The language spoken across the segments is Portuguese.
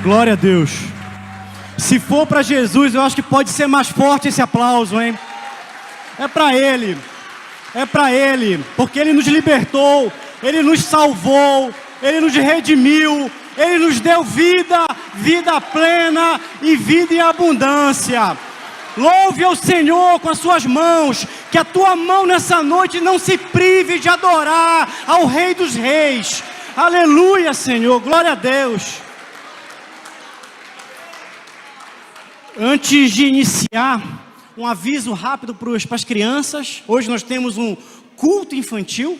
Glória a Deus. Se for para Jesus, eu acho que pode ser mais forte esse aplauso, hein? É para Ele. É para Ele. Porque Ele nos libertou. Ele nos salvou. Ele nos redimiu. Ele nos deu vida. Vida plena e vida em abundância. Louve ao Senhor com as suas mãos. Que a tua mão nessa noite não se prive de adorar ao Rei dos Reis. Aleluia, Senhor. Glória a Deus. Antes de iniciar, um aviso rápido para as crianças. Hoje nós temos um culto infantil.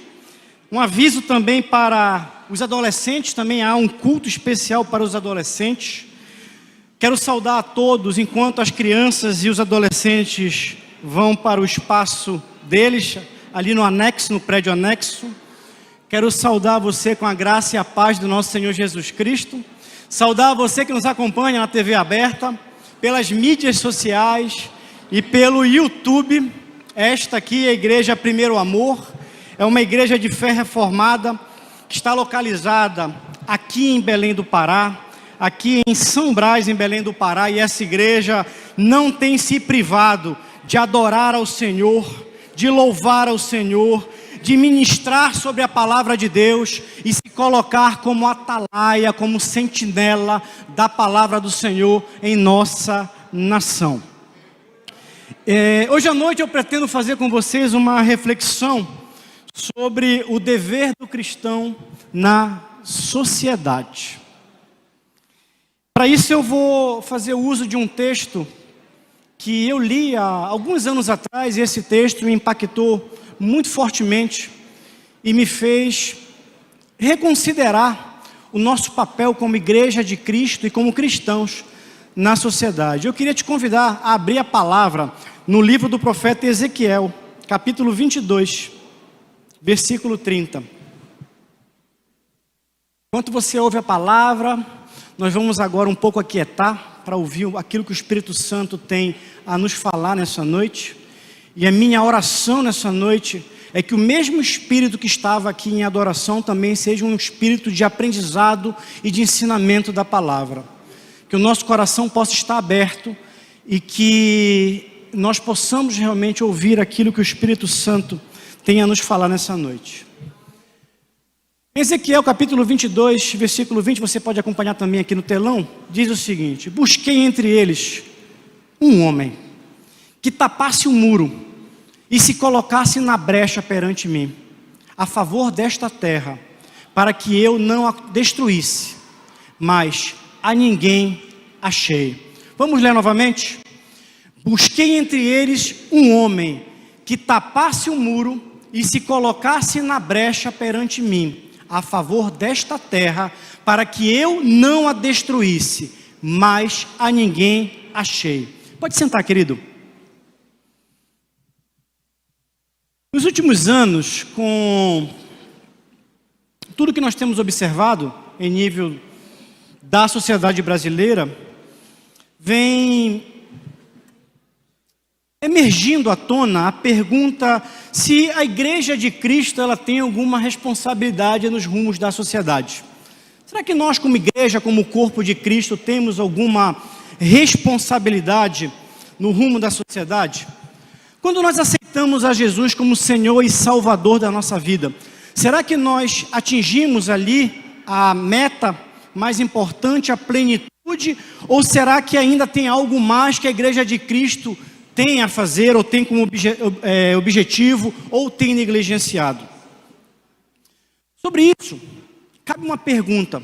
Um aviso também para os adolescentes. Também há um culto especial para os adolescentes. Quero saudar a todos enquanto as crianças e os adolescentes vão para o espaço deles, ali no anexo, no prédio anexo. Quero saudar você com a graça e a paz do nosso Senhor Jesus Cristo. Saudar você que nos acompanha na TV aberta, pelas mídias sociais e pelo YouTube. Esta aqui é a Igreja Primeiro Amor. É uma igreja de fé reformada que está localizada aqui em Belém do Pará, aqui em São Brás, em Belém do Pará. E essa igreja não tem se privado de adorar ao Senhor, de louvar ao Senhor, de ministrar sobre a palavra de Deus e se colocar como atalaia, como sentinela da palavra do Senhor em nossa nação. Hoje à noite eu pretendo fazer com vocês uma reflexão sobre o dever do cristão na sociedade. Para isso eu vou fazer uso de um texto que eu li há alguns anos atrás, e esse texto me impactou muito fortemente e me fez reconsiderar o nosso papel como igreja de Cristo e como cristãos na sociedade. Eu queria te convidar a abrir a palavra no livro do profeta Ezequiel, capítulo 22, versículo 30. Enquanto você ouve a palavra, nós vamos agora um pouco aquietar para ouvir aquilo que o Espírito Santo tem a nos falar nessa noite. E a minha oração nessa noite é que o mesmo Espírito que estava aqui em adoração também seja um Espírito de aprendizado e de ensinamento da palavra. Que o nosso coração possa estar aberto e que nós possamos realmente ouvir aquilo que o Espírito Santo tem a nos falar nessa noite. Ezequiel capítulo 22, versículo 20, você pode acompanhar também aqui no telão, diz o seguinte: busquei entre eles um homem que tapasse o muro e se colocasse na brecha perante mim, a favor desta terra, para que eu não a destruísse, mas a ninguém achei. Vamos ler novamente? Busquei entre eles um homem que tapasse o muro e se colocasse na brecha perante mim, a favor desta terra, para que eu não a destruísse, mas a ninguém achei. Pode sentar, querido. Nos últimos anos, com tudo que nós temos observado em nível da sociedade brasileira, vem emergindo à tona a pergunta se a igreja de Cristo ela tem alguma responsabilidade nos rumos da sociedade. Será que nós como igreja, como corpo de Cristo, temos alguma responsabilidade no rumo da sociedade? Quando nós aceitamos a Jesus como Senhor e Salvador da nossa vida, será que nós atingimos ali a meta mais importante, a plenitude? Ou será que ainda tem algo mais que a igreja de Cristo tem a fazer, ou tem como objetivo, ou tem negligenciado? Sobre isso, cabe uma pergunta: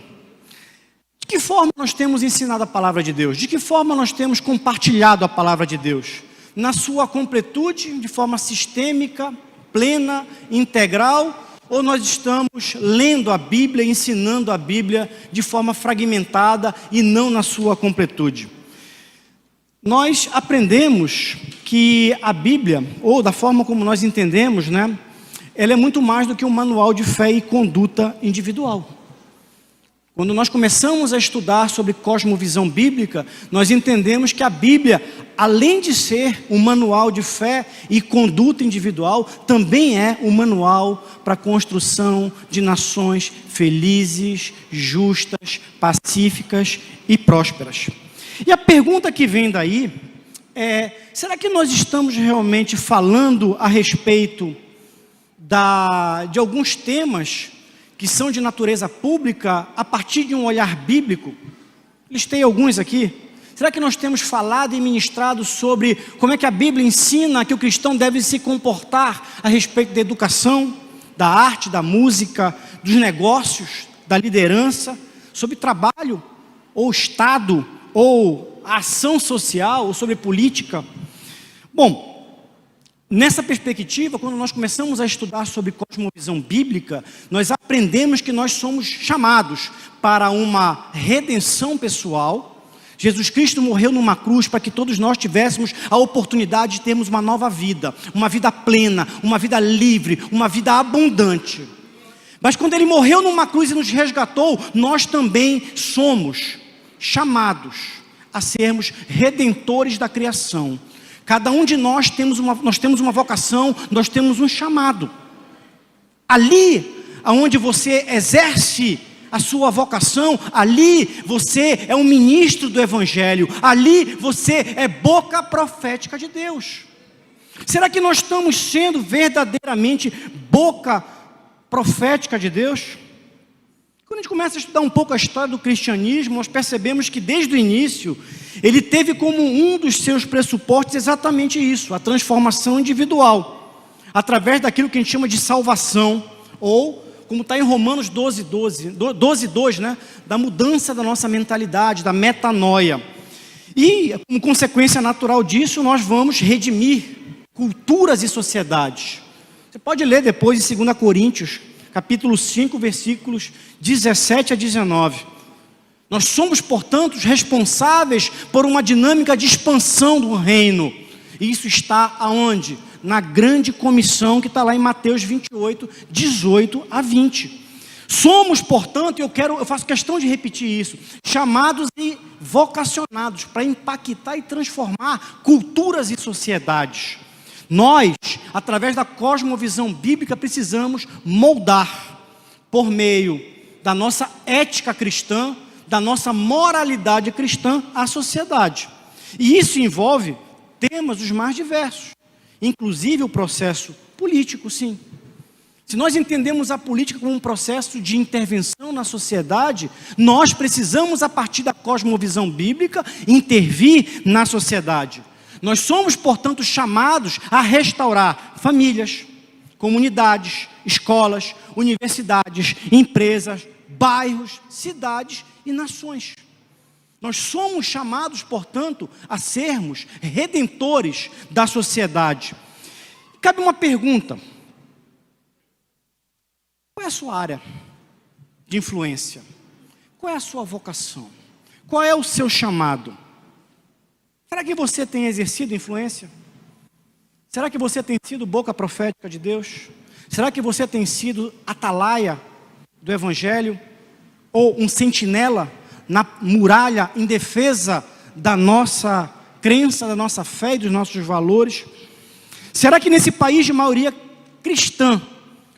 de que forma nós temos ensinado a palavra de Deus? De que forma nós temos compartilhado a palavra de Deus? Na sua completude, de forma sistêmica, plena, integral, ou nós estamos lendo a Bíblia, ensinando a Bíblia de forma fragmentada e não na sua completude? Nós aprendemos que a Bíblia, ou da forma como nós entendemos, ela é muito mais do que um manual de fé e conduta individual. Quando nós começamos a estudar sobre cosmovisão bíblica, nós entendemos que a Bíblia, além de ser um manual de fé e conduta individual, também é um manual para a construção de nações felizes, justas, pacíficas e prósperas. E a pergunta que vem daí é: será que nós estamos realmente falando a respeito de alguns temas que são de natureza pública a partir de um olhar bíblico? Listei alguns aqui. Será que nós temos falado e ministrado sobre como é que a Bíblia ensina que o cristão deve se comportar a respeito da educação, da arte, da música, dos negócios, da liderança, sobre trabalho, ou Estado, ou ação social, ou sobre política? Bom, nessa perspectiva, quando nós começamos a estudar sobre cosmovisão bíblica, nós aprendemos que nós somos chamados para uma redenção pessoal. Jesus Cristo morreu numa cruz para que todos nós tivéssemos a oportunidade de termos uma nova vida, uma vida plena, uma vida livre, uma vida abundante. Mas quando Ele morreu numa cruz e nos resgatou, nós também somos chamados a sermos redentores da criação. Cada um de nós temos uma vocação, nós temos um chamado. Ali onde você exerce a sua vocação, ali você é um ministro do Evangelho, ali você é boca profética de Deus. Será que nós estamos sendo verdadeiramente boca profética de Deus? Quando a gente começa a estudar um pouco a história do cristianismo, nós percebemos que desde o início, ele teve como um dos seus pressupostos exatamente isso, a transformação individual, através daquilo que a gente chama de salvação, ou como está em Romanos 12:2, né? Da mudança da nossa mentalidade, da metanoia. E, como consequência natural disso, nós vamos redimir culturas e sociedades. Você pode ler depois em 2 Coríntios, capítulo 5, versículos 17 a 19. Nós somos, portanto, responsáveis por uma dinâmica de expansão do reino. E isso está aonde? Na grande comissão que está lá em Mateus 28, 18 a 20. Somos, portanto, eu faço questão de repetir isso, chamados e vocacionados para impactar e transformar culturas e sociedades. Nós, através da cosmovisão bíblica, precisamos moldar, por meio da nossa ética cristã, da nossa moralidade cristã, a sociedade. E isso envolve temas os mais diversos, inclusive o processo político, sim. Se nós entendemos a política como um processo de intervenção na sociedade, nós precisamos, a partir da cosmovisão bíblica, intervir na sociedade. Nós somos, portanto, chamados a restaurar famílias, comunidades, escolas, universidades, empresas, bairros, cidades e nações. Nós somos chamados, portanto, a sermos redentores da sociedade. Cabe uma pergunta: qual é a sua área de influência? Qual é a sua vocação? Qual é o seu chamado? Será que você tem exercido influência? Será que você tem sido boca profética de Deus? Será que você tem sido atalaia do Evangelho? Ou um sentinela na muralha em defesa da nossa crença, da nossa fé e dos nossos valores? Será que nesse país de maioria cristã,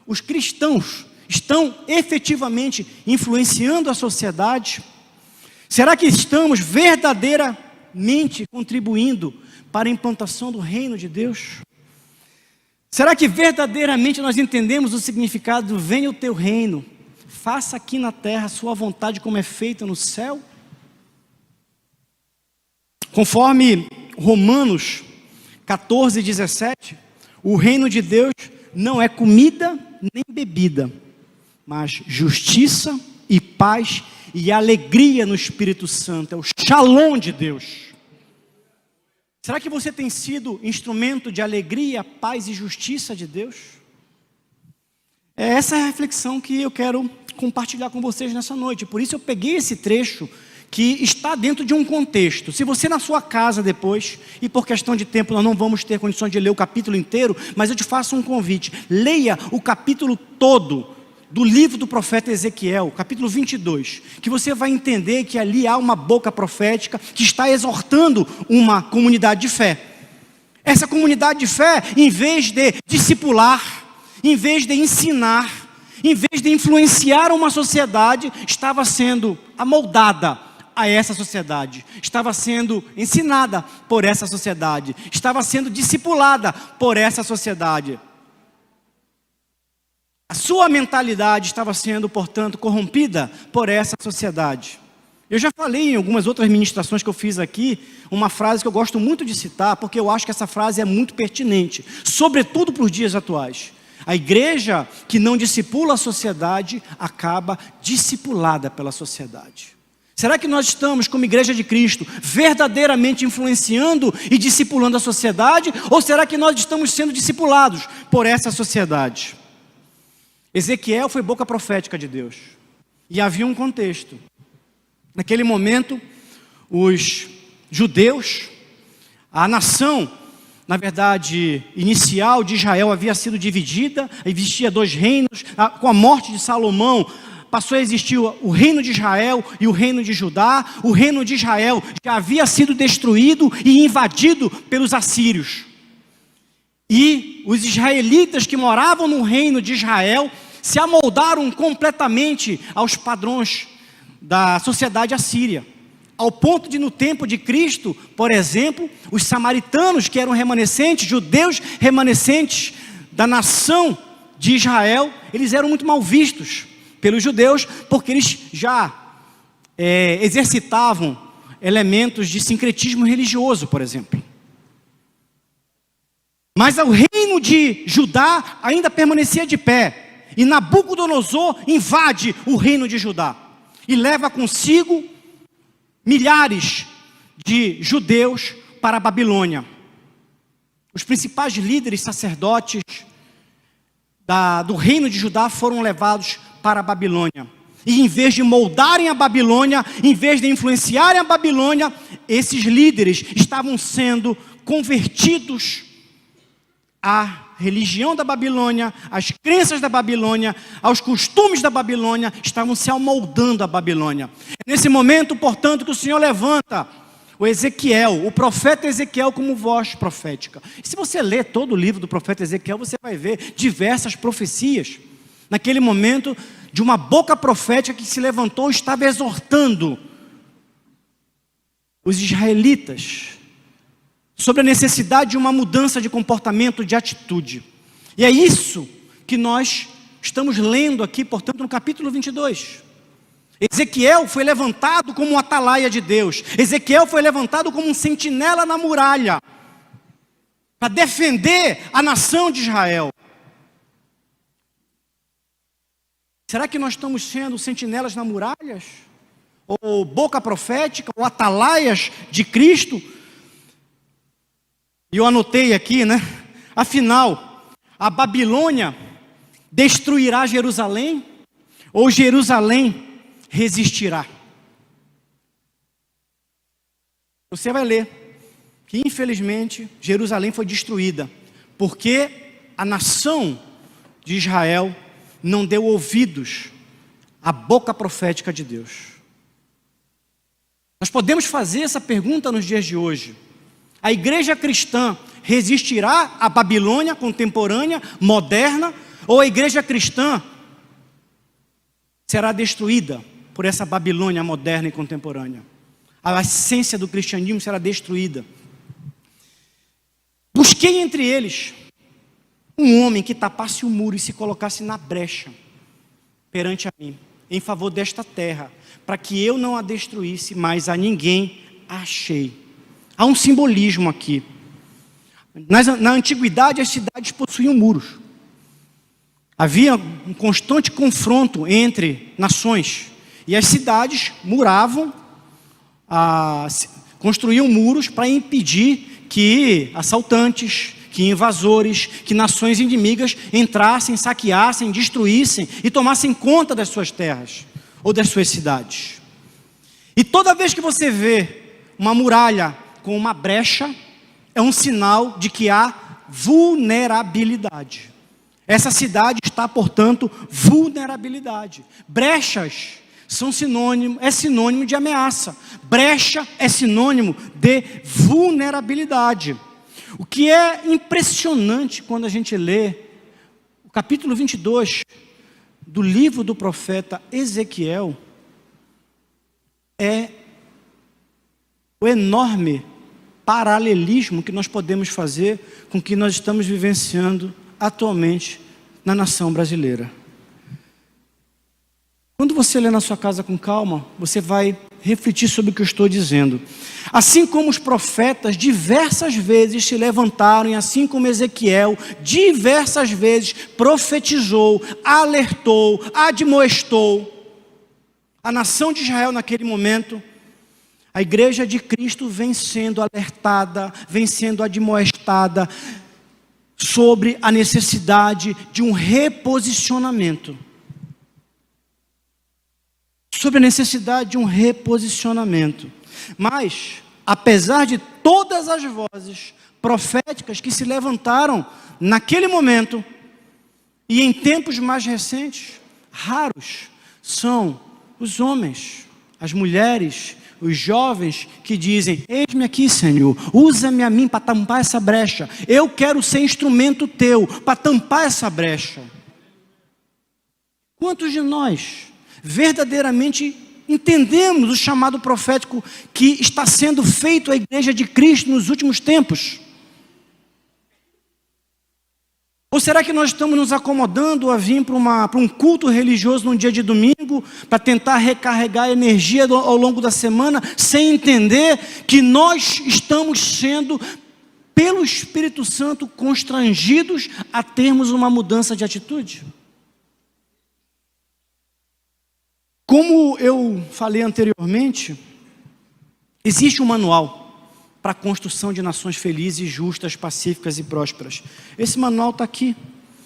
os cristãos estão efetivamente influenciando a sociedade? Será que estamos verdadeiramente contribuindo para a implantação do reino de Deus? Será que verdadeiramente nós entendemos o significado do venha o teu reino, faça aqui na terra a sua vontade como é feita no céu? Conforme Romanos 14:17, o reino de Deus não é comida nem bebida, mas justiça e paz e alegria no Espírito Santo. É o Shalom de Deus. Será que você tem sido instrumento de alegria, paz e justiça de Deus? É essa a reflexão que eu quero compartilhar com vocês nessa noite. Por isso eu peguei esse trecho que está dentro de um contexto. Se você na sua casa depois, e por questão de tempo nós não vamos ter condições de ler o capítulo inteiro, mas eu te faço um convite: leia o capítulo todo do livro do profeta Ezequiel, capítulo 22, que você vai entender que ali há uma boca profética que está exortando uma comunidade de fé. Essa comunidade de fé, em vez de discipular, em vez de ensinar, em vez de influenciar uma sociedade, estava sendo amoldada a essa sociedade, estava sendo ensinada por essa sociedade, estava sendo discipulada por essa sociedade. A sua mentalidade estava sendo, portanto, corrompida por essa sociedade. Eu já falei em algumas outras ministrações que eu fiz aqui, uma frase que eu gosto muito de citar, porque eu acho que essa frase é muito pertinente, sobretudo para os dias atuais. A igreja que não discipula a sociedade, acaba discipulada pela sociedade. Será que nós estamos, como igreja de Cristo, verdadeiramente influenciando e discipulando a sociedade? Ou será que nós estamos sendo discipulados por essa sociedade? Ezequiel foi boca profética de Deus. E havia um contexto. Naquele momento, os judeus, a nação, na verdade, inicial de Israel havia sido dividida, existia 2 reinos. Com a morte de Salomão, passou a existir o reino de Israel e o reino de Judá. O reino de Israel já havia sido destruído e invadido pelos assírios. E os israelitas que moravam no reino de Israel se amoldaram completamente aos padrões da sociedade assíria. Ao ponto de, no tempo de Cristo, por exemplo, os samaritanos, que eram remanescentes, judeus remanescentes da nação de Israel, eles eram muito mal vistos pelos judeus, porque eles já exercitavam elementos de sincretismo religioso, por exemplo. Mas o reino de Judá ainda permanecia de pé, e Nabucodonosor invade o reino de Judá, e leva consigo milhares de judeus para a Babilônia. Os principais líderes sacerdotes do reino de Judá foram levados para a Babilônia. E em vez de moldarem a Babilônia, em vez de influenciarem a Babilônia, esses líderes estavam sendo convertidos à religião da Babilônia, às crenças da Babilônia, aos costumes da Babilônia, estavam se amoldando a Babilônia. É nesse momento, portanto, que o Senhor levanta o Ezequiel, o profeta Ezequiel, como voz profética. E se você ler todo o livro do profeta Ezequiel, você vai ver diversas profecias. Naquele momento, de uma boca profética que se levantou, estava exortando os israelitas sobre a necessidade de uma mudança de comportamento, de atitude. E é isso que nós estamos lendo aqui, portanto, no capítulo 22. Ezequiel foi levantado como um atalaia de Deus. Ezequiel foi levantado como um sentinela na muralha, para defender a nação de Israel. Será que nós estamos sendo sentinelas na muralhas? Ou boca profética, ou atalaias de Cristo? E eu anotei aqui, né? Afinal, a Babilônia destruirá Jerusalém? Ou Jerusalém resistirá? Você vai ler que, infelizmente, Jerusalém foi destruída, porque a nação de Israel não deu ouvidos à boca profética de Deus. Nós podemos fazer essa pergunta nos dias de hoje. A igreja cristã resistirá à Babilônia contemporânea, moderna, ou a igreja cristã será destruída por essa Babilônia moderna e contemporânea? A essência do cristianismo será destruída. Busquei entre eles um homem que tapasse o muro e se colocasse na brecha perante a mim, em favor desta terra, para que eu não a destruísse, mas a ninguém achei. Há um simbolismo aqui. Na antiguidade, as cidades possuíam muros. Havia um constante confronto entre nações. E as cidades muravam, construíam muros para impedir que assaltantes, que invasores, que nações inimigas entrassem, saqueassem, destruíssem e tomassem conta das suas terras ou das suas cidades. E toda vez que você vê uma muralha com uma brecha, é um sinal de que há vulnerabilidade. Essa cidade está, portanto, vulnerabilidade. Brechas é sinônimo de ameaça. Brecha é sinônimo de vulnerabilidade. O que é impressionante quando a gente lê o capítulo 22 do livro do profeta Ezequiel é o enorme paralelismo que nós podemos fazer com o que nós estamos vivenciando atualmente na nação brasileira. Quando você lê na sua casa com calma, você vai refletir sobre o que eu estou dizendo. Assim como os profetas diversas vezes se levantaram, e assim como Ezequiel diversas vezes profetizou, alertou, admoestou a nação de Israel naquele momento, a igreja de Cristo vem sendo alertada, vem sendo admoestada sobre a necessidade de um reposicionamento. Sobre a necessidade de um reposicionamento. Mas, apesar de todas as vozes proféticas que se levantaram naquele momento, e em tempos mais recentes, raros são os homens, as mulheres, os jovens que dizem: eis-me aqui, Senhor, usa-me a mim para tampar essa brecha. Eu quero ser instrumento teu para tampar essa brecha. Quantos de nós verdadeiramente entendemos o chamado profético que está sendo feito à igreja de Cristo nos últimos tempos? Ou será que nós estamos nos acomodando a vir para um culto religioso num dia de domingo, para tentar recarregar a energia ao longo da semana, sem entender que nós estamos sendo, pelo Espírito Santo, constrangidos a termos uma mudança de atitude? Como eu falei anteriormente, existe um manual para a construção de nações felizes, justas, pacíficas e prósperas. Esse manual está aqui.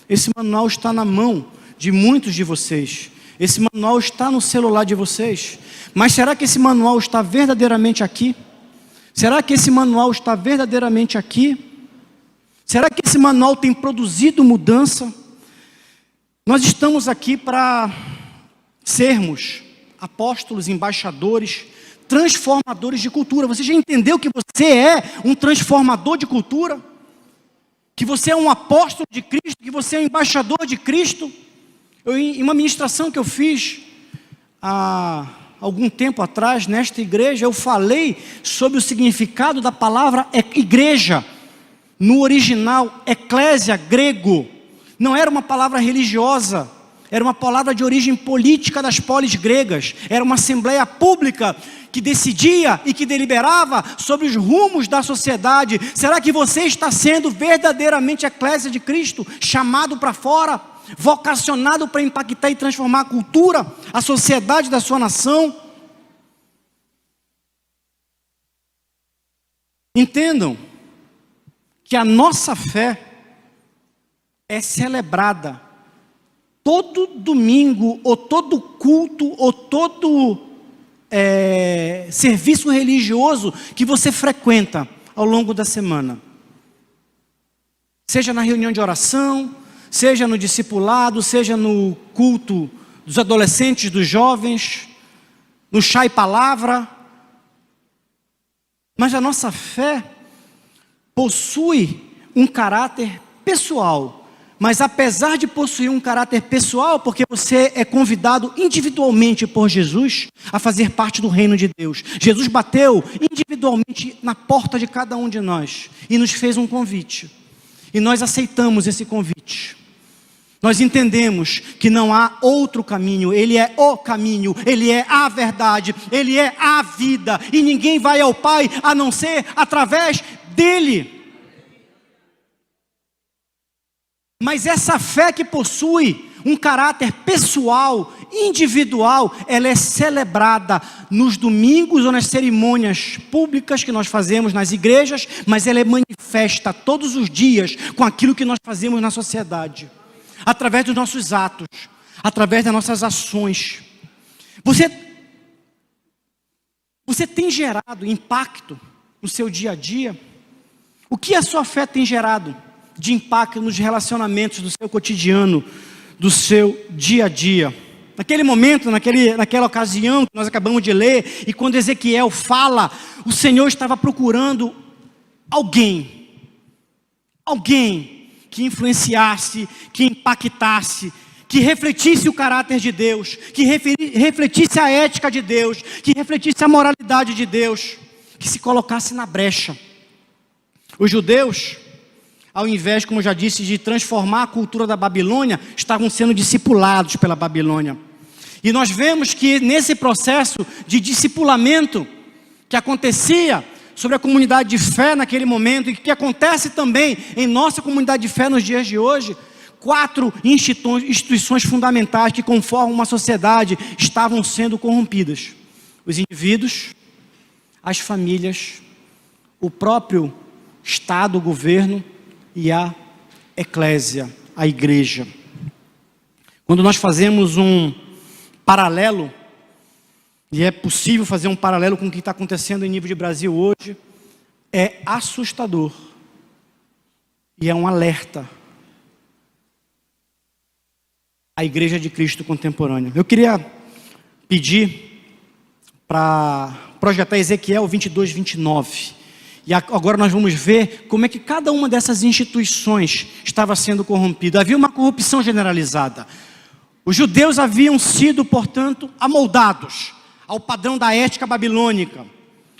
Esse manual está na mão de muitos de vocês. Esse manual está no celular de vocês. Mas será que esse manual está verdadeiramente aqui? Será que esse manual está verdadeiramente aqui? Será que esse manual tem produzido mudança? Nós estamos aqui para sermos apóstolos, embaixadores, transformadores de cultura. Você já entendeu que você é um transformador de cultura? Que você é um apóstolo de Cristo? Que você é um embaixador de Cristo? Em uma ministração que eu fiz há algum tempo atrás, nesta igreja, eu falei sobre o significado da palavra igreja. No original, eclésia, grego, não era uma palavra religiosa, era uma palavra de origem política das polis gregas. Era uma assembleia pública que decidia e que deliberava sobre os rumos da sociedade. Será que você está sendo verdadeiramente a eclésia de Cristo, chamado para fora, vocacionado para impactar e transformar a cultura, a sociedade da sua nação? Entendam que a nossa fé é celebrada todo domingo, ou todo culto, ou todo serviço religioso que você frequenta ao longo da semana. Seja na reunião de oração, seja no discipulado, seja no culto dos adolescentes, dos jovens, no chá e palavra. Mas a nossa fé possui um caráter pessoal. Mas apesar de possuir um caráter pessoal, porque você é convidado individualmente por Jesus a fazer parte do reino de Deus. Jesus bateu individualmente na porta de cada um de nós e nos fez um convite. E nós aceitamos esse convite. Nós entendemos que não há outro caminho. Ele é o caminho, Ele é a verdade, Ele é a vida. E ninguém vai ao Pai a não ser através dEle. Mas essa fé que possui um caráter pessoal, individual, ela é celebrada nos domingos ou nas cerimônias públicas que nós fazemos nas igrejas, mas ela é manifesta todos os dias com aquilo que nós fazemos na sociedade, através dos nossos atos, através das nossas ações. Você tem gerado impacto no seu dia a dia? O que a sua fé tem gerado de impacto nos relacionamentos do seu cotidiano, do seu dia a dia? Naquele momento, naquela ocasião que nós acabamos de ler, e quando Ezequiel fala, o Senhor estava procurando alguém que influenciasse, que impactasse, que refletisse o caráter de Deus, que refletisse a ética de Deus, que refletisse a moralidade de Deus, que se colocasse na brecha. Os judeus, ao invés, como eu já disse, de transformar a cultura da Babilônia, estavam sendo discipulados pela Babilônia. E nós vemos que nesse processo de discipulamento que acontecia sobre a comunidade de fé naquele momento, e que acontece também em nossa comunidade de fé nos dias de hoje, 4 instituições fundamentais que conformam uma sociedade estavam sendo corrompidas: os indivíduos, as famílias, o próprio Estado, o governo e a eclésia, a igreja. Quando nós fazemos um paralelo, e é possível fazer um paralelo com o que está acontecendo em nível de Brasil hoje, é assustador e é um alerta à Igreja de Cristo contemporânea. Eu queria pedir para projetar Ezequiel 22, 29. E agora nós vamos ver como é que cada uma dessas instituições estava sendo corrompida. Havia uma corrupção generalizada. Os judeus haviam sido, portanto, amoldados ao padrão da ética babilônica,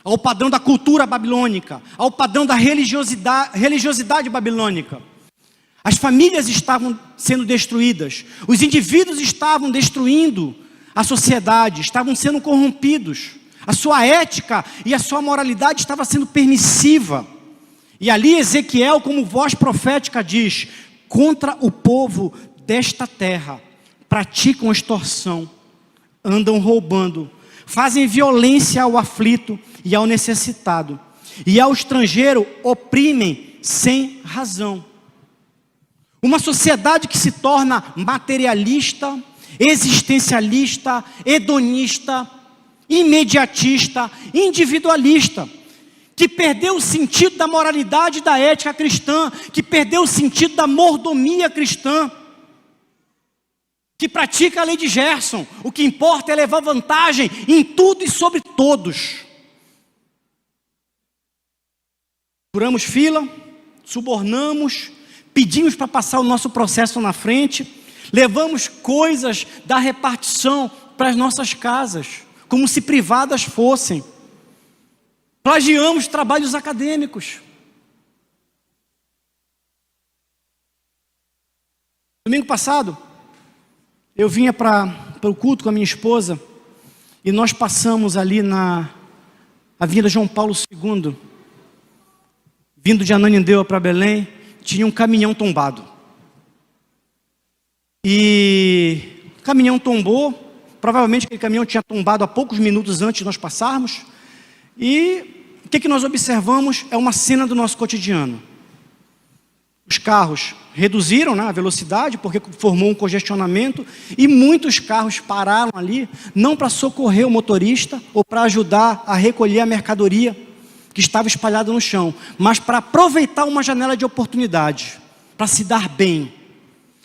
ao padrão da cultura babilônica, ao padrão da religiosidade babilônica. As famílias estavam sendo destruídas, os indivíduos estavam destruindo a sociedade, estavam sendo corrompidos, a sua ética e a sua moralidade estava sendo permissiva. E ali Ezequiel, como voz profética, diz: contra o povo desta terra praticam extorsão, andam roubando, fazem violência ao aflito e ao necessitado, e ao estrangeiro oprimem sem razão. Uma sociedade que se torna materialista, existencialista, hedonista, imediatista, individualista, que perdeu o sentido da moralidade e da ética cristã, que perdeu o sentido da mordomia cristã, que pratica a lei de Gerson. O que importa é levar vantagem em tudo e sobre todos. Furamos fila, subornamos, pedimos para passar o nosso processo na frente, levamos coisas da repartição para as nossas casas, como se privadas fossem. Plagiamos trabalhos acadêmicos. Domingo passado, eu vinha para o culto com a minha esposa, e nós passamos ali na Avenida João Paulo II, vindo de Ananindeua para Belém. Tinha um caminhão tombado. E o caminhão tombou. Provavelmente aquele caminhão tinha tombado há poucos minutos antes de nós passarmos. E o que nós observamos é uma cena do nosso cotidiano. Os carros reduziram, né, a velocidade, porque formou um congestionamento, e muitos carros pararam ali, não para socorrer o motorista, ou para ajudar a recolher a mercadoria que estava espalhada no chão, mas para aproveitar uma janela de oportunidade, para se dar bem,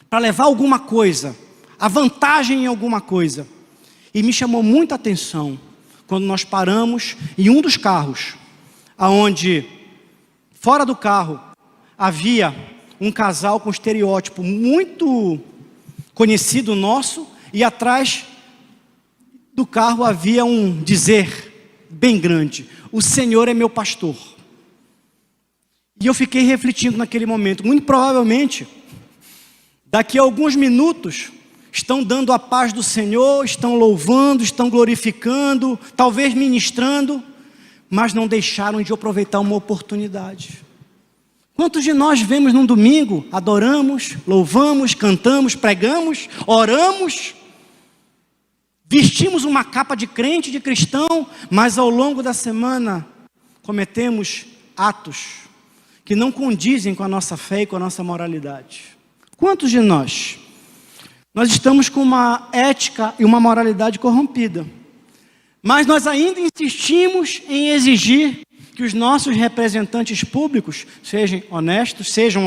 para levar alguma coisa, a vantagem em alguma coisa. E me chamou muita atenção quando nós paramos em um dos carros, aonde fora do carro havia um casal com estereótipo muito conhecido nosso, e atrás do carro havia um dizer bem grande: o Senhor é meu pastor. E eu fiquei refletindo naquele momento. Muito provavelmente, daqui a alguns minutos, estão dando a paz do Senhor, estão louvando, estão glorificando, talvez ministrando, mas não deixaram de aproveitar uma oportunidade. Quantos de nós vemos num domingo, adoramos, louvamos, cantamos, pregamos, oramos, vestimos uma capa de crente, de cristão, mas ao longo da semana cometemos atos que não condizem com a nossa fé e com a nossa moralidade? Quantos de nós estamos com uma ética e uma moralidade corrompida, mas nós ainda insistimos em exigir que os nossos representantes públicos sejam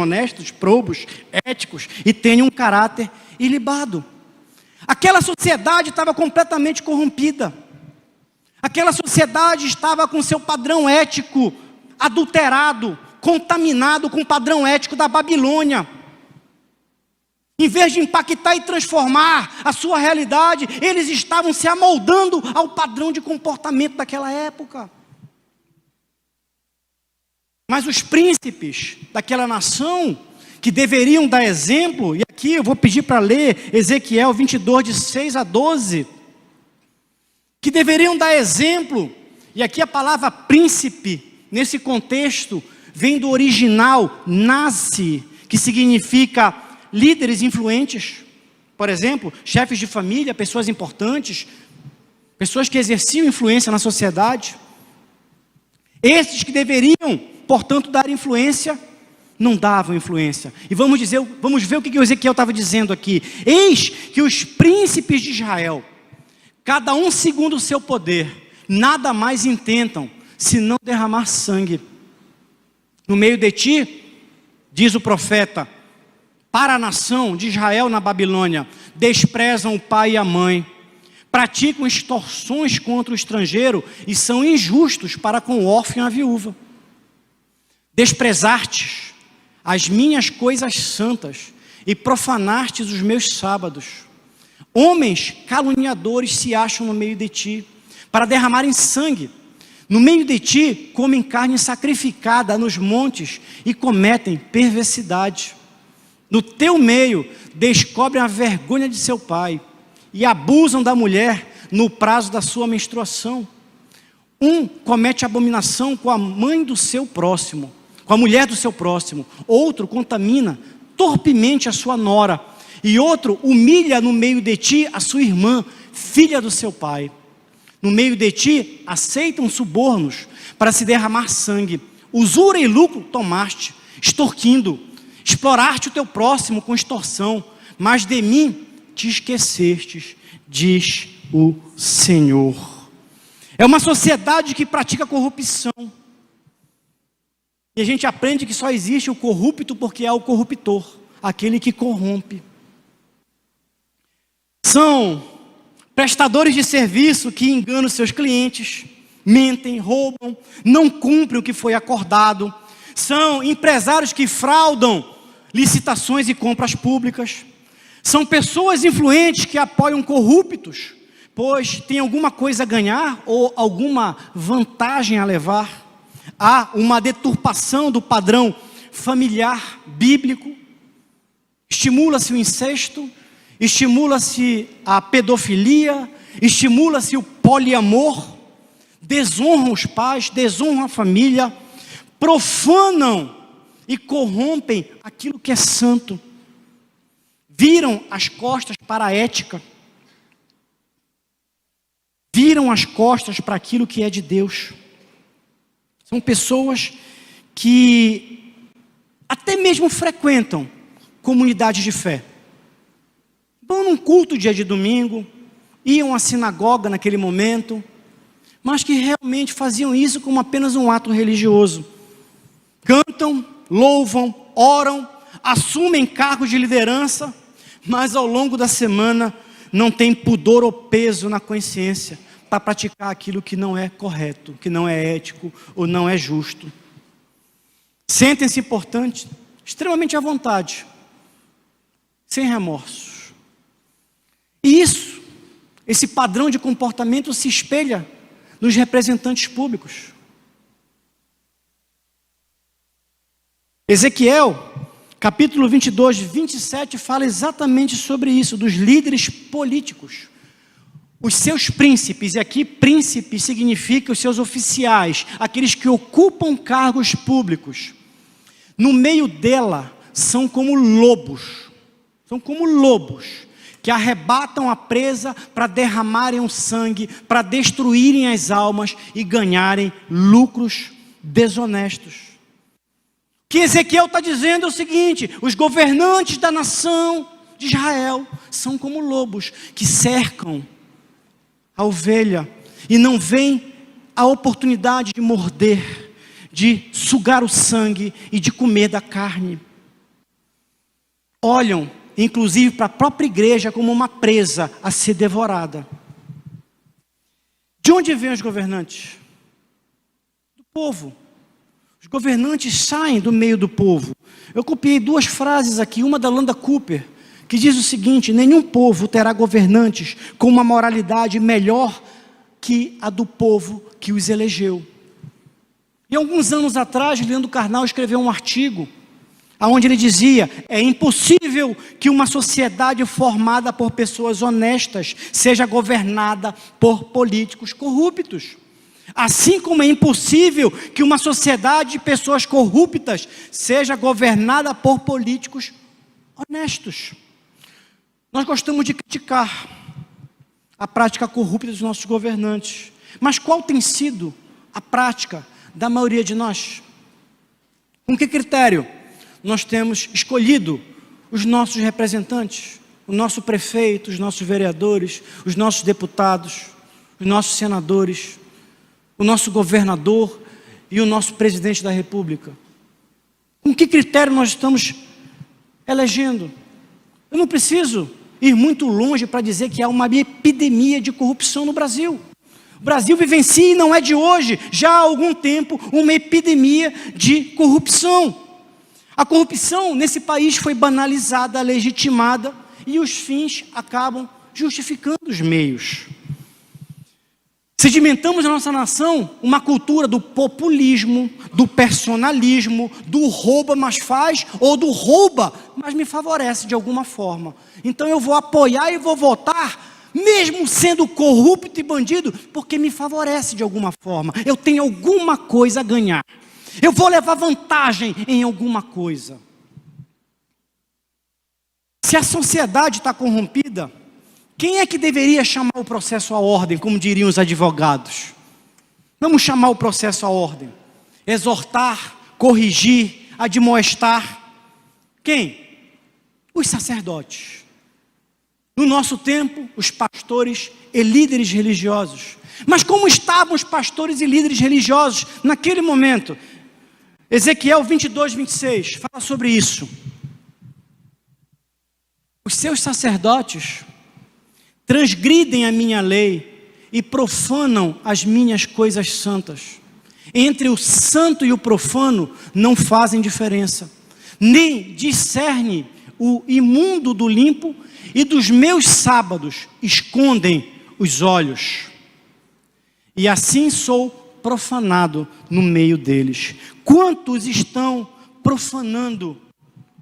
honestos, probos, éticos e tenham um caráter ilibado? Aquela sociedade estava completamente corrompida. Aquela sociedade estava com seu padrão ético adulterado, contaminado com o padrão ético da Babilônia. Em vez de impactar e transformar a sua realidade, eles estavam se amoldando ao padrão de comportamento daquela época. Mas os príncipes daquela nação, que deveriam dar exemplo, e aqui eu vou pedir para ler Ezequiel 22, de 6 a 12, que deveriam dar exemplo, e aqui a palavra príncipe, nesse contexto, vem do original, nasce, que significa líderes influentes, por exemplo, chefes de família, pessoas importantes, pessoas que exerciam influência na sociedade. Esses que deveriam, portanto, dar influência, não davam influência. E vamos ver o que o Ezequiel estava dizendo aqui. Eis que os príncipes de Israel, cada um segundo o seu poder, nada mais intentam, senão derramar sangue. No meio de ti, diz o profeta, para a nação de Israel na Babilônia, desprezam o pai e a mãe, praticam extorsões contra o estrangeiro e são injustos para com o órfão e a viúva. Desprezastes as minhas coisas santas e profanastes os meus sábados. Homens caluniadores se acham no meio de ti, para derramarem sangue. No meio de ti comem carne sacrificada nos montes e cometem perversidade. No teu meio descobrem a vergonha de seu pai e abusam da mulher no prazo da sua menstruação. Um comete abominação com a mãe do seu próximo, com a mulher do seu próximo. Outro contamina torpemente a sua nora. E outro humilha no meio de ti a sua irmã, filha do seu pai. No meio de ti aceitam subornos para se derramar sangue. Usura e lucro tomaste, extorquindo. Exploraste o teu próximo com extorsão, mas de mim te esquecestes, diz o Senhor. É uma sociedade que pratica corrupção. E a gente aprende que só existe o corrupto porque há o corruptor, aquele que corrompe. São prestadores de serviço que enganam seus clientes, mentem, roubam, não cumprem o que foi acordado. São empresários que fraudam licitações e compras públicas. São pessoas influentes que apoiam corruptos, pois tem alguma coisa a ganhar ou alguma vantagem a levar. Há uma deturpação do padrão familiar bíblico. Estimula-se o incesto, estimula-se a pedofilia, estimula-se o poliamor, desonram os pais, desonram a família, profanam e corrompem aquilo que é santo, viram as costas para a ética, viram as costas para aquilo que é de Deus. São pessoas que até mesmo frequentam comunidades de fé, vão num culto dia de domingo, iam à sinagoga naquele momento, mas que realmente faziam isso como apenas um ato religioso. Cantam, louvam, oram, assumem cargos de liderança, mas ao longo da semana não tem pudor ou peso na consciência para praticar aquilo que não é correto, que não é ético ou não é justo. Sentem-se, portanto, extremamente à vontade, sem remorsos. E esse padrão de comportamento se espelha nos representantes públicos. Ezequiel, capítulo 22, 27, fala exatamente sobre isso, dos líderes políticos. Os seus príncipes, e aqui príncipe significa os seus oficiais, aqueles que ocupam cargos públicos. No meio dela, são como lobos que arrebatam a presa para derramarem o sangue, para destruírem as almas e ganharem lucros desonestos. O que Ezequiel está dizendo é o seguinte: os governantes da nação de Israel são como lobos que cercam a ovelha e não veem a oportunidade de morder, de sugar o sangue e de comer da carne. Olham inclusive para a própria igreja como uma presa a ser devorada. De onde vêm os governantes? Do povo. Os governantes saem do meio do povo. Eu copiei duas frases aqui, uma da Landa Cooper, que diz o seguinte: nenhum povo terá governantes com uma moralidade melhor que a do povo que os elegeu. E alguns anos atrás, Leandro Carnal escreveu um artigo, onde ele dizia: é impossível que uma sociedade formada por pessoas honestas seja governada por políticos corruptos. Assim como é impossível que uma sociedade de pessoas corruptas seja governada por políticos honestos. Nós gostamos de criticar a prática corrupta dos nossos governantes, mas qual tem sido a prática da maioria de nós? Com que critério nós temos escolhido os nossos representantes, o nosso prefeito, os nossos vereadores, os nossos deputados, os nossos senadores, o nosso governador e o nosso presidente da República? Com que critério nós estamos elegendo? Eu não preciso ir muito longe para dizer que há uma epidemia de corrupção no Brasil. O Brasil vivencia, e não é de hoje, já há algum tempo, uma epidemia de corrupção. A corrupção nesse país foi banalizada, legitimada, e os fins acabam justificando os meios. Sedimentamos na nossa nação uma cultura do populismo, do personalismo, do rouba mas faz, ou do rouba mas me favorece de alguma forma. Então eu vou apoiar e vou votar, mesmo sendo corrupto e bandido, porque me favorece de alguma forma. Eu tenho alguma coisa a ganhar. Eu vou levar vantagem em alguma coisa. Se a sociedade está corrompida, quem é que deveria chamar o processo à ordem, como diriam os advogados? Vamos chamar o processo à ordem. Exortar, corrigir, admoestar. Quem? Os sacerdotes. No nosso tempo, os pastores e líderes religiosos. Mas como estavam os pastores e líderes religiosos naquele momento? Ezequiel 22, 26, fala sobre isso. Os seus sacerdotes transgridem a minha lei e profanam as minhas coisas santas. Entre o santo e o profano não fazem diferença, nem discerne o imundo do limpo, e dos meus sábados escondem os olhos. E assim sou profanado no meio deles. Quantos estão profanando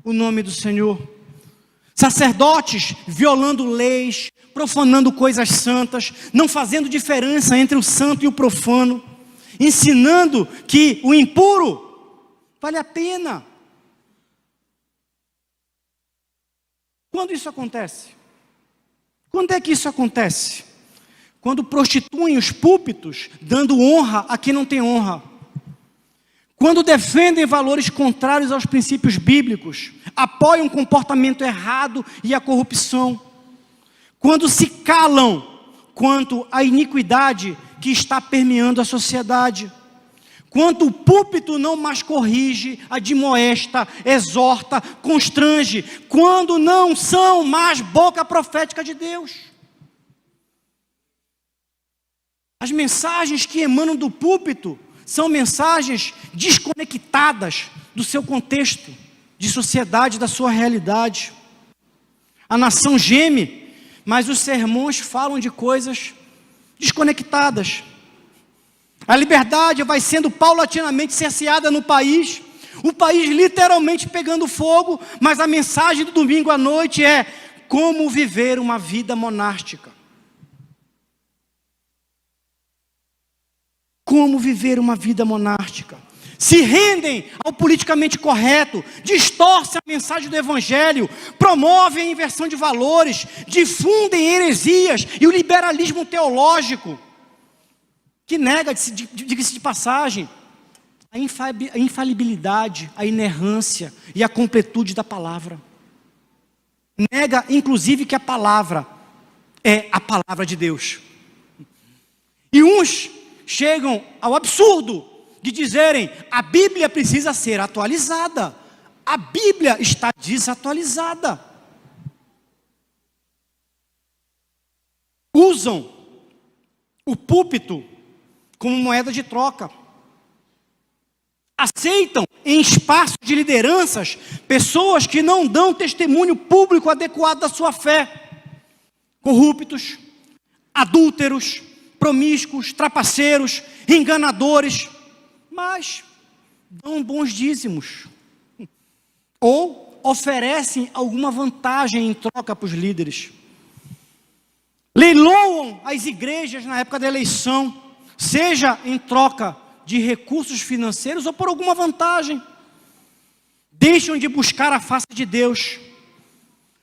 o nome do Senhor? Sacerdotes violando leis, profanando coisas santas, não fazendo diferença entre o santo e o profano, ensinando que o impuro vale a pena. Quando isso acontece? Quando é que isso acontece? Quando prostituem os púlpitos, dando honra a quem não tem honra. Quando defendem valores contrários aos princípios bíblicos, apoiam o comportamento errado e a corrupção. Quando se calam quanto à iniquidade que está permeando a sociedade. Quando o púlpito não mais corrige, admoesta, exorta, constrange. Quando não são mais boca profética de Deus. As mensagens que emanam do púlpito são mensagens desconectadas do seu contexto de sociedade, da sua realidade. A nação geme, mas os sermões falam de coisas desconectadas. A liberdade vai sendo paulatinamente cerceada no país, o país literalmente pegando fogo, mas a mensagem do domingo à noite é como viver uma vida monástica. Como viver uma vida monástica. Se rendem ao politicamente correto, distorcem a mensagem do evangelho, promovem a inversão de valores, difundem heresias e o liberalismo teológico, que nega, diga-se de passagem, a infalibilidade, a inerrância e a completude da palavra. Nega, inclusive, que a palavra é a palavra de Deus. E uns chegam ao absurdo de dizerem: a Bíblia precisa ser atualizada. A Bíblia está desatualizada. Usam o púlpito como moeda de troca. aceitam em espaços de lideranças pessoas que não dão testemunho público adequado da sua fé. Corruptos, adúlteros, promíscuos, trapaceiros, enganadores, mas dão bons dízimos. Ou oferecem alguma vantagem em troca para os líderes. Leiloam as igrejas na época da eleição, seja em troca de recursos financeiros ou por alguma vantagem. Deixam de buscar a face de Deus.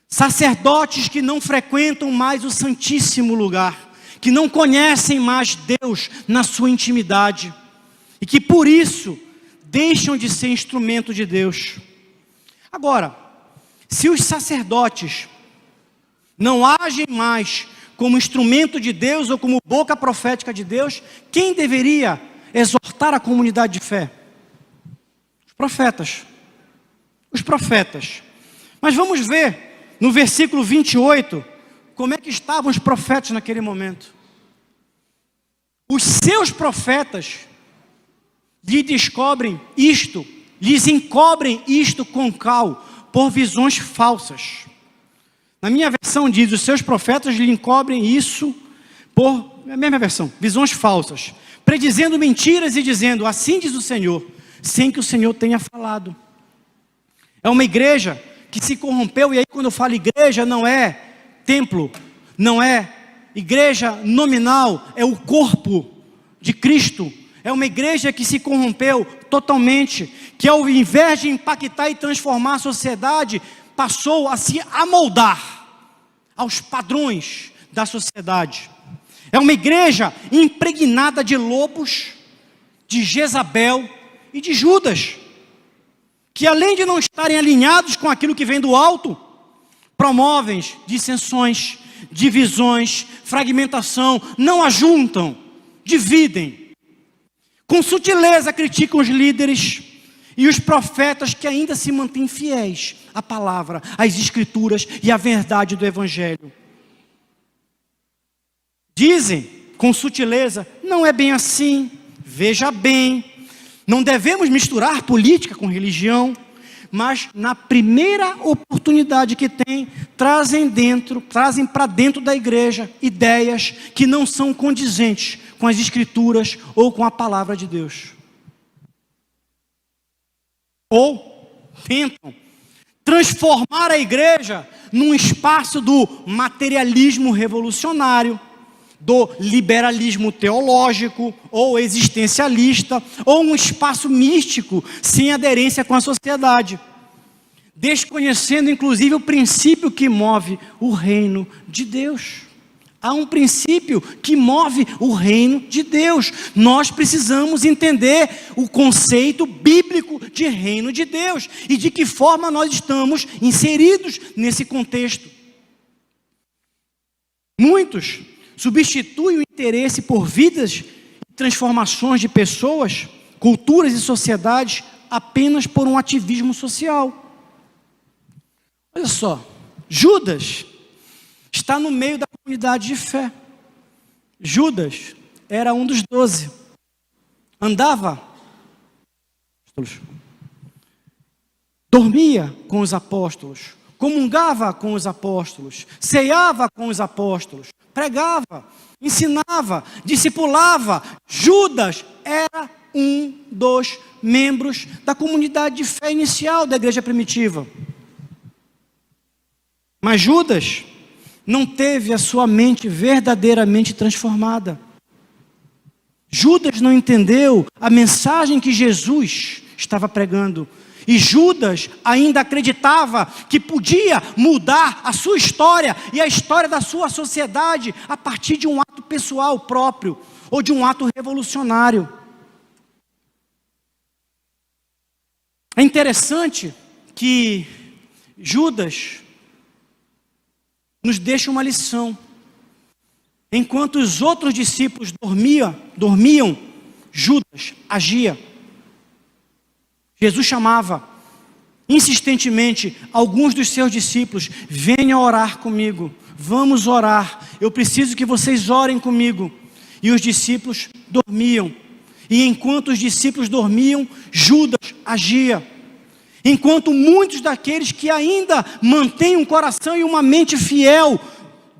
Sacerdotes que não frequentam mais o Santíssimo Lugar, que não conhecem mais Deus na sua intimidade, e que por isso deixam de ser instrumento de Deus. Agora, se os sacerdotes não agem mais como instrumento de Deus ou como boca profética de Deus, quem deveria exortar a comunidade de fé? Os profetas. Os profetas. Mas vamos ver no versículo 28 como é que estavam os profetas naquele momento. Os seus profetas lhes descobrem isto, lhes encobrem isto com cal, por visões falsas. Na minha versão diz, os seus profetas lhe encobrem isso por, a mesma versão, visões falsas, predizendo mentiras e dizendo, assim diz o Senhor, sem que o Senhor tenha falado. É uma igreja que se corrompeu, e aí quando eu falo igreja, não é templo, não é igreja nominal, é o corpo de Cristo. É uma igreja que se corrompeu totalmente, que ao invés de impactar e transformar a sociedade, passou a se amoldar aos padrões da sociedade. É uma igreja impregnada de lobos, de Jezabel e de Judas, que além de não estarem alinhados com aquilo que vem do alto, promovem dissensões, divisões, fragmentação, não ajuntam, dividem. Com sutileza criticam os líderes e os profetas que ainda se mantêm fiéis à palavra, às escrituras e à verdade do evangelho. Dizem com sutileza, não é bem assim, veja bem, não devemos misturar política com religião, mas na primeira oportunidade que tem, trazem para dentro da igreja ideias que não são condizentes com as escrituras ou com a palavra de Deus. Ou tentam transformar a igreja num espaço do materialismo revolucionário, do liberalismo teológico ou existencialista, ou um espaço místico sem aderência com a sociedade, desconhecendo inclusive o princípio que move o reino de Deus. Há um princípio que move o reino de Deus. Nós precisamos entender o conceito bíblico de reino de Deus e de que forma nós estamos inseridos nesse contexto. Muitos substituem o interesse por vidas e transformações de pessoas, culturas e sociedades apenas por um ativismo social. Olha só, Judas está no meio da comunidade de fé. Judas era um dos 12. Andava, dormia com os apóstolos, comungava com os apóstolos, ceava com os apóstolos, pregava, ensinava, discipulava. Judas era um dos membros da comunidade de fé inicial da igreja primitiva. Mas Judas não teve a sua mente verdadeiramente transformada. Judas não entendeu a mensagem que Jesus estava pregando. E Judas ainda acreditava que podia mudar a sua história e a história da sua sociedade a partir de um ato pessoal próprio ou de um ato revolucionário. É interessante que Judas nos deixa uma lição. Enquanto os outros discípulos dormiam, Judas agia. Jesus chamava insistentemente alguns dos seus discípulos: venham orar comigo, vamos orar, eu preciso que vocês orem comigo. E os discípulos dormiam. E enquanto os discípulos dormiam, Judas agia. Enquanto muitos daqueles que ainda mantêm um coração e uma mente fiel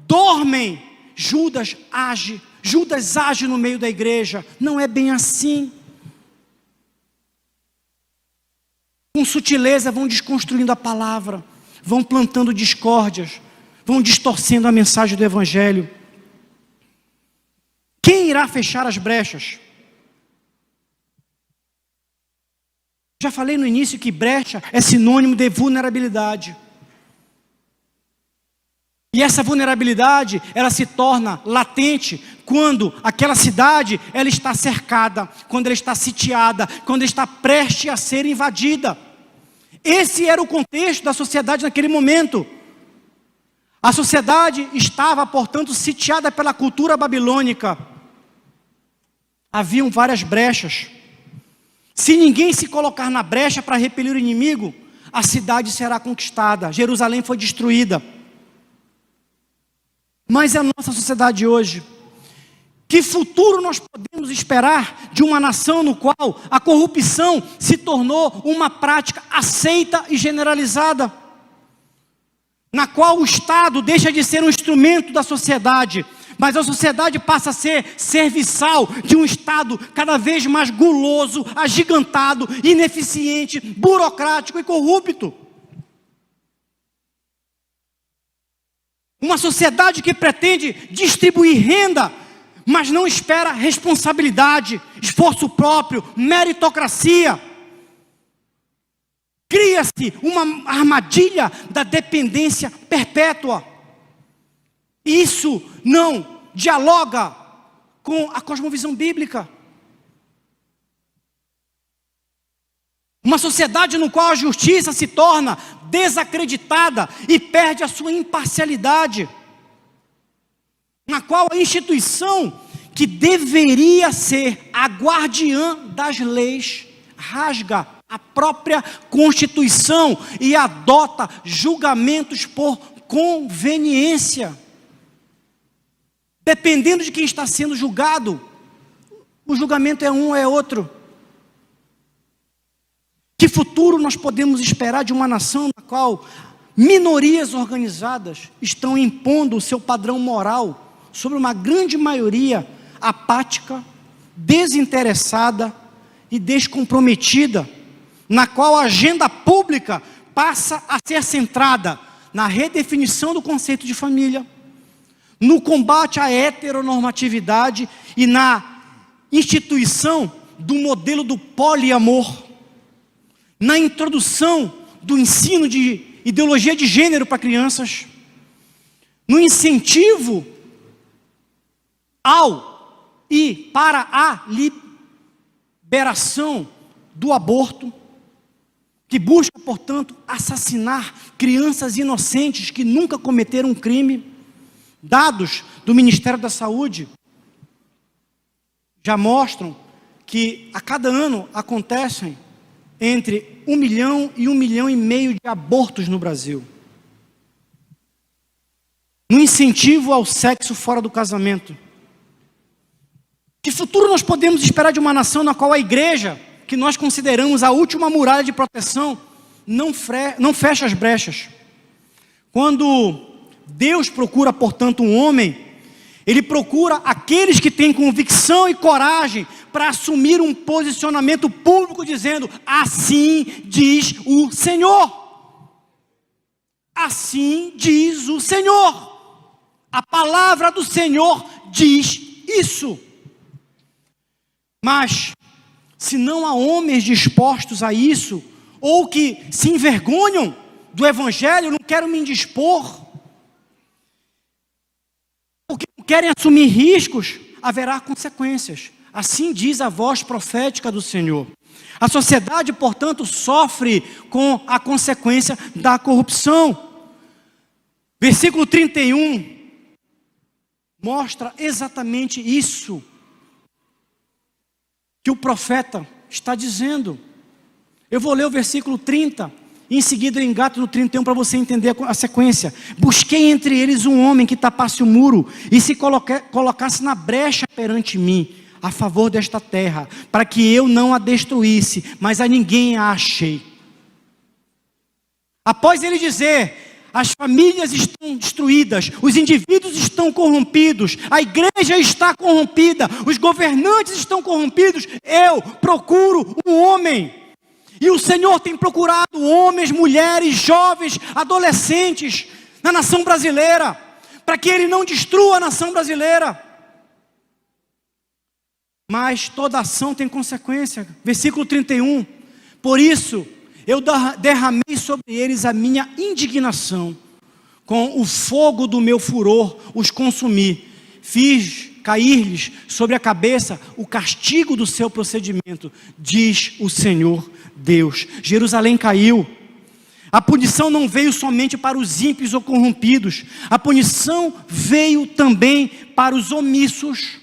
dormem, Judas age. Judas age no meio da igreja. Não é bem assim. Com sutileza vão desconstruindo a palavra, vão plantando discórdias, vão distorcendo a mensagem do Evangelho. Quem irá fechar as brechas? Já falei no início que brecha é sinônimo de vulnerabilidade. E essa vulnerabilidade, ela se torna latente quando aquela cidade, ela está cercada, quando ela está sitiada, quando ela está prestes a ser invadida. Esse era o contexto da sociedade naquele momento. A sociedade estava, portanto, sitiada pela cultura babilônica. Haviam várias brechas. Se ninguém se colocar na brecha para repelir o inimigo, a cidade será conquistada. Jerusalém foi destruída. Mas é a nossa sociedade hoje. Que futuro nós podemos esperar de uma nação no qual a corrupção se tornou uma prática aceita e generalizada? Na qual o Estado deixa de ser um instrumento da sociedade, mas a sociedade passa a ser serviçal de um Estado cada vez mais guloso, agigantado, ineficiente, burocrático e corrupto. Uma sociedade que pretende distribuir renda, mas não espera responsabilidade, esforço próprio, meritocracia. Cria-se uma armadilha da dependência perpétua. Isso não dialoga com a cosmovisão bíblica. Uma sociedade no qual a justiça se torna desacreditada e perde a sua imparcialidade. Na qual a instituição que deveria ser a guardiã das leis rasga a própria Constituição e adota julgamentos por conveniência. Dependendo de quem está sendo julgado, o julgamento é um ou é outro. Que futuro nós podemos esperar de uma nação na qual minorias organizadas estão impondo o seu padrão moral sobre uma grande maioria apática, desinteressada e descomprometida, na qual a agenda pública passa a ser centrada na redefinição do conceito de família, no combate à heteronormatividade e na instituição do modelo do poliamor, na introdução do ensino de ideologia de gênero para crianças, no incentivo ao e para a liberação do aborto, que busca, portanto, assassinar crianças inocentes que nunca cometeram um crime. Dados do Ministério da Saúde já mostram que a cada ano acontecem entre 1 milhão e 1,5 milhão de abortos no Brasil. No incentivo ao sexo fora do casamento. Que futuro nós podemos esperar de uma nação na qual a igreja, que nós consideramos a última muralha de proteção, não fecha as brechas? Quando Deus procura, portanto, um homem, Ele procura aqueles que têm convicção e coragem para assumir um posicionamento público dizendo: assim diz o Senhor. Assim diz o Senhor. A palavra do Senhor diz isso. Mas, se não há homens dispostos a isso, ou que se envergonham do Evangelho, não quero me indispor, porque não querem assumir riscos, haverá consequências. Assim diz a voz profética do Senhor. A sociedade, portanto, sofre com a consequência da corrupção. Versículo 31 mostra exatamente isso que o profeta está dizendo. Eu vou ler o versículo 30, e em seguida eu engato no 31 para você entender a sequência. Busquei entre eles um homem que tapasse o muro e se colocasse na brecha perante mim, a favor desta terra, para que eu não a destruísse, mas a ninguém a achei. Após ele dizer, as famílias estão destruídas, os indivíduos estão corrompidos, a igreja está corrompida, os governantes estão corrompidos, eu procuro um homem. E o Senhor tem procurado homens, mulheres, jovens, adolescentes na nação brasileira, para que Ele não destrua a nação brasileira. Mas toda ação tem consequência. Versículo 31. Por isso, eu derramei sobre eles a minha indignação. Com o fogo do meu furor os consumi. Fiz cair-lhes sobre a cabeça o castigo do seu procedimento, diz o Senhor Deus. Jerusalém caiu. A punição não veio somente para os ímpios ou corrompidos. A punição veio também para os omissos,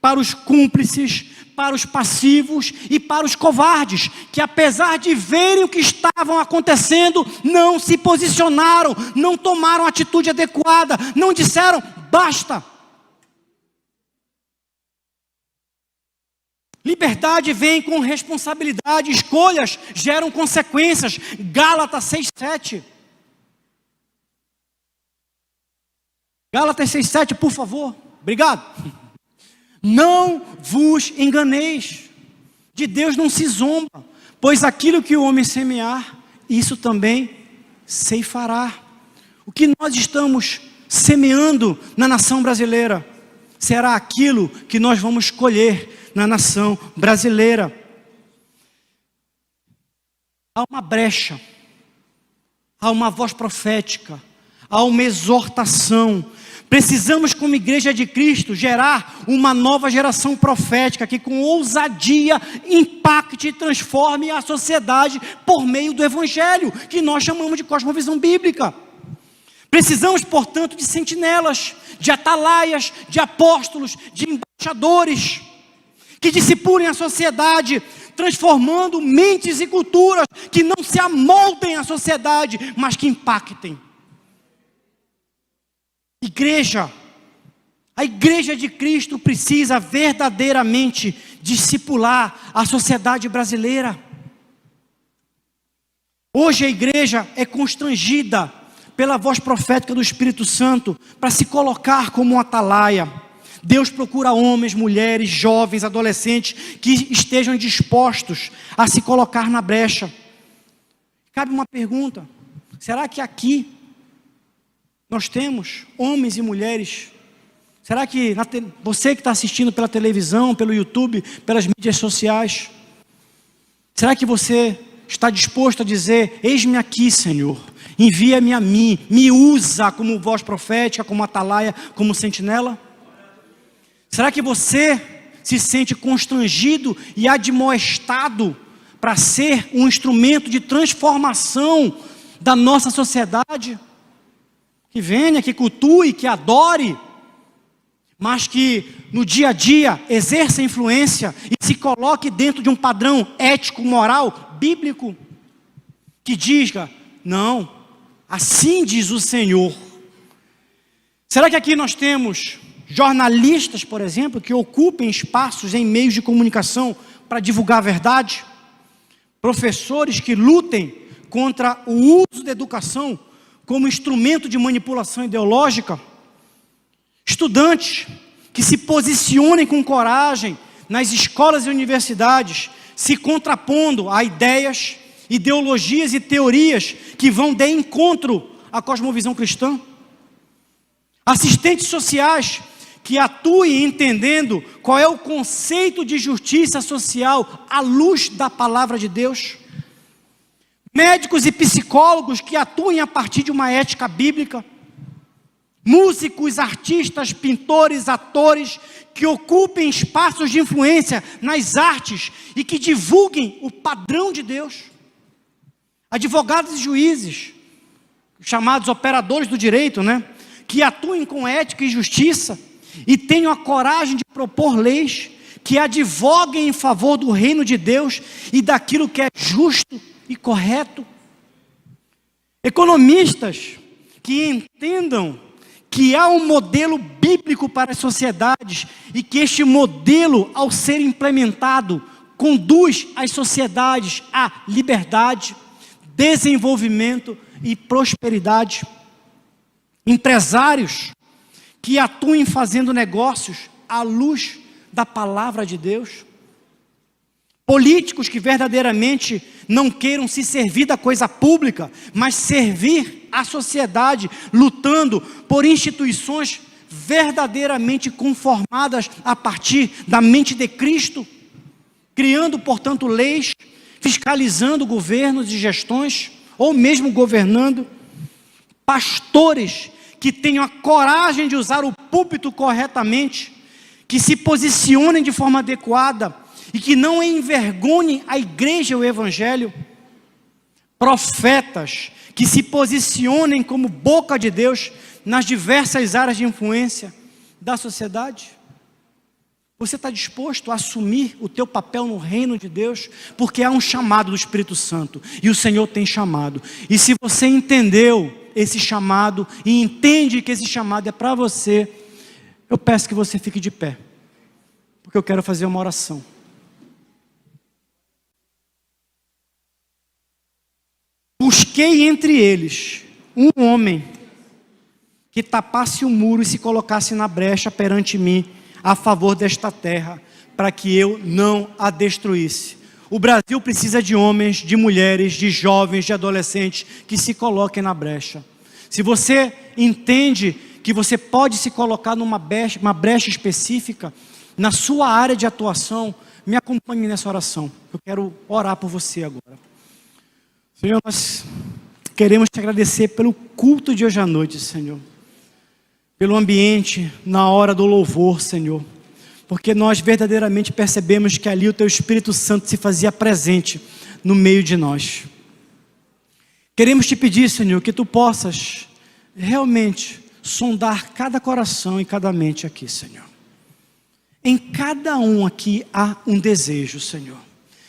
para os cúmplices, para os passivos e para os covardes, que apesar de verem o que estavam acontecendo, não se posicionaram, não tomaram atitude adequada, não disseram, basta. Liberdade vem com responsabilidade, escolhas geram consequências. Gálatas 6:7. Gálatas 6:7, por favor. Obrigado. Não vos enganeis, de Deus não se zomba, pois aquilo que o homem semear, isso também ceifará. O que nós estamos semeando na nação brasileira, será aquilo que nós vamos colher na nação brasileira. Há uma brecha, há uma voz profética, há uma exortação. Precisamos, como igreja de Cristo, gerar uma nova geração profética que com ousadia impacte e transforme a sociedade por meio do Evangelho, que nós chamamos de cosmovisão bíblica. Precisamos, portanto, de sentinelas, de atalaias, de apóstolos, de embaixadores, que discipulem a sociedade, transformando mentes e culturas que não se amoldem à sociedade, mas que impactem. Igreja, a igreja de Cristo precisa verdadeiramente discipular a sociedade brasileira. Hoje a igreja é constrangida pela voz profética do Espírito Santo para se colocar como um atalaia. Deus procura homens, mulheres, jovens, adolescentes que estejam dispostos a se colocar na brecha. Cabe uma pergunta: será que aqui nós temos homens e mulheres? Será que você que está assistindo pela televisão, pelo YouTube, pelas mídias sociais, será que você está disposto a dizer, eis-me aqui, Senhor, envia-me a mim, me usa como voz profética, como atalaia, como sentinela? Será que você se sente constrangido e admoestado para ser um instrumento de transformação da nossa sociedade? Que venha, que cultue, que adore, mas que no dia a dia exerça influência e se coloque dentro de um padrão ético, moral, bíblico, que diga, não, assim diz o Senhor. Será que aqui nós temos jornalistas, por exemplo, que ocupem espaços em meios de comunicação para divulgar a verdade? Professores que lutem contra o uso da educação como instrumento de manipulação ideológica? Estudantes que se posicionem com coragem nas escolas e universidades, se contrapondo a ideias, ideologias e teorias que vão de encontro à cosmovisão cristã? Assistentes sociais que atuem entendendo qual é o conceito de justiça social à luz da palavra de Deus? Médicos e psicólogos que atuem a partir de uma ética bíblica? Músicos, artistas, pintores, atores que ocupem espaços de influência nas artes e que divulguem o padrão de Deus? Advogados e juízes, chamados operadores do direito, que atuem com ética e justiça e tenham a coragem de propor leis que advoguem em favor do reino de Deus e daquilo que é justo e correto. Economistas que entendam que há um modelo bíblico para as sociedades e que este modelo, ao ser implementado, conduz as sociedades à liberdade, desenvolvimento e prosperidade. Empresários que atuem fazendo negócios à luz da palavra de Deus. Políticos que verdadeiramente não queiram se servir da coisa pública, mas servir a sociedade, lutando por instituições verdadeiramente conformadas a partir da mente de Cristo, criando, portanto, leis, fiscalizando governos e gestões, ou mesmo governando. Pastores que tenham a coragem de usar o púlpito corretamente, que se posicionem de forma adequada e que não envergonhem a igreja e o evangelho. Profetas que se posicionem como boca de Deus nas diversas áreas de influência da sociedade. Você está disposto a assumir o teu papel no reino de Deus? Porque há um chamado do Espírito Santo e o Senhor tem chamado. E se você entendeu esse chamado e entende que esse chamado é para você, eu peço que você fique de pé, porque eu quero fazer uma oração. Busquei entre eles um homem que tapasse o muro e se colocasse na brecha perante mim a favor desta terra, para que eu não a destruísse. O Brasil precisa de homens, de mulheres, de jovens, de adolescentes que se coloquem na brecha. Se você entende que você pode se colocar numa brecha específica, na sua área de atuação, me acompanhe nessa oração. Eu quero orar por você agora. Senhor, nós queremos te agradecer pelo culto de hoje à noite, Senhor. Pelo ambiente, na hora do louvor, Senhor. Porque nós verdadeiramente percebemos que ali o Teu Espírito Santo se fazia presente no meio de nós. Queremos te pedir, Senhor, que Tu possas realmente sondar cada coração e cada mente aqui, Senhor. Em cada um aqui há um desejo, Senhor.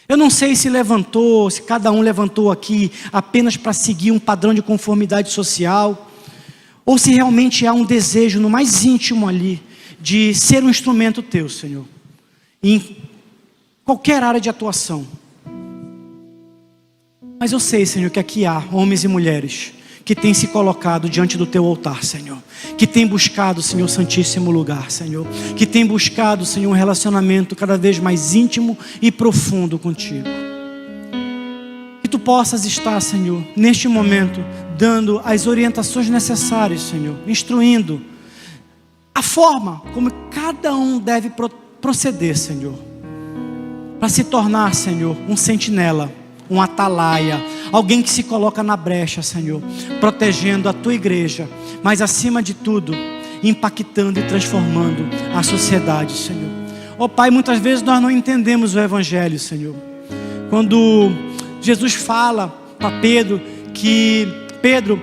Eu não sei se cada um levantou aqui apenas para seguir um padrão de conformidade social, ou se realmente há um desejo no mais íntimo ali, de ser um instrumento Teu, Senhor, em qualquer área de atuação. Mas eu sei, Senhor, que aqui há homens e mulheres que têm se colocado diante do Teu altar, Senhor, que têm buscado, Senhor, santíssimo lugar, Senhor, que têm buscado, Senhor, um relacionamento cada vez mais íntimo e profundo contigo. Que Tu possas estar, Senhor, neste momento, dando as orientações necessárias, Senhor, instruindo a forma como cada um deve proceder, Senhor, para se tornar, Senhor, um sentinela, um atalaia, alguém que se coloca na brecha, Senhor, protegendo a Tua igreja, mas acima de tudo, impactando e transformando a sociedade, Senhor. Ó Pai, muitas vezes nós não entendemos o Evangelho, Senhor. Quando Jesus fala para Pedro que Pedro,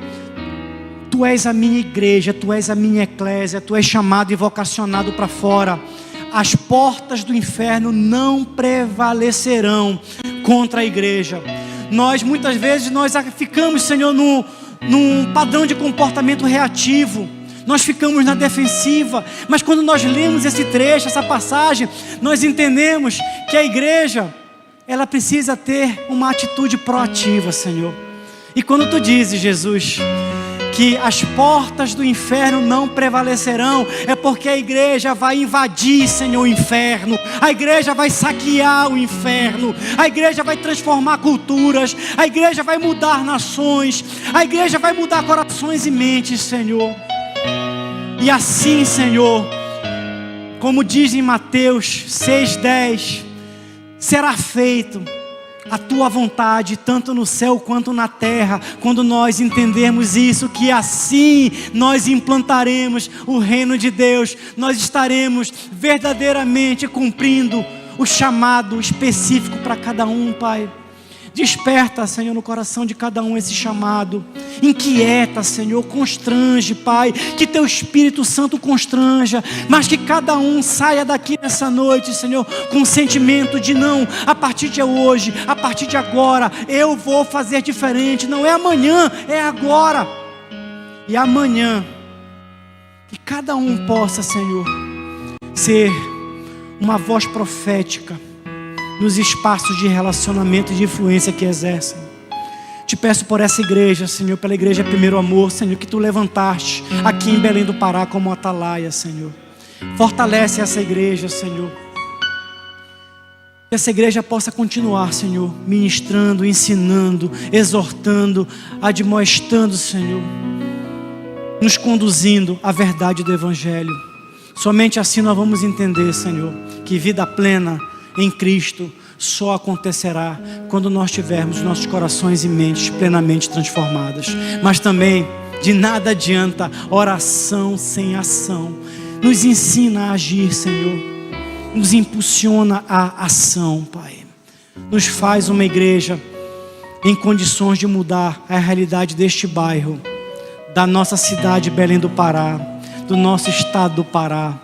Tu és a minha igreja, Tu és a minha eclésia, Tu és chamado e vocacionado para fora. As portas do inferno não prevalecerão contra a igreja. Muitas vezes nós ficamos, Senhor, num padrão de comportamento reativo. Nós ficamos na defensiva. Mas quando nós lemos esse trecho, essa passagem, nós entendemos que a igreja, ela precisa ter uma atitude proativa, Senhor. E quando Tu dizes, Jesus, que as portas do inferno não prevalecerão, é porque a igreja vai invadir, Senhor, o inferno. A igreja vai saquear o inferno. A igreja vai transformar culturas. A igreja vai mudar nações. A igreja vai mudar corações e mentes, Senhor. E assim, Senhor, como diz em Mateus 6,10, será feito a Tua vontade, tanto no céu quanto na terra. Quando nós entendermos isso, que assim nós implantaremos o reino de Deus, nós estaremos verdadeiramente cumprindo o chamado específico para cada um, Pai. Desperta, Senhor, no coração de cada um esse chamado. Inquieta, Senhor, constrange, Pai. Que Teu Espírito Santo constranja, mas que cada um saia daqui nessa noite, Senhor, com um sentimento de não, a partir de hoje, a partir de agora, eu vou fazer diferente. Não é amanhã, é agora. E amanhã Que cada um possa, Senhor, ser uma voz profética nos espaços de relacionamento e de influência que exercem. Te peço por essa igreja, Senhor, pela igreja Primeiro Amor, Senhor, que Tu levantaste aqui em Belém do Pará como atalaia, Senhor. Fortalece essa igreja, Senhor. Que essa igreja possa continuar, Senhor, ministrando, ensinando, exortando, admoestando, Senhor, nos conduzindo à verdade do Evangelho. Somente assim nós vamos entender, Senhor, que vida plena em Cristo só acontecerá quando nós tivermos nossos corações e mentes plenamente transformadas. Mas também de nada adianta oração sem ação. Nos ensina a agir, Senhor. Nos impulsiona à ação, Pai. Nos faz uma igreja em condições de mudar a realidade deste bairro, da nossa cidade Belém do Pará, do nosso estado do Pará,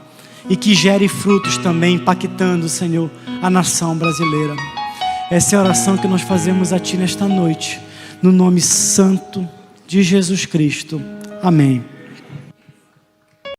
e que gere frutos também, impactando, Senhor, a nação brasileira. Essa é a oração que nós fazemos a Ti nesta noite, no nome santo de Jesus Cristo. Amém.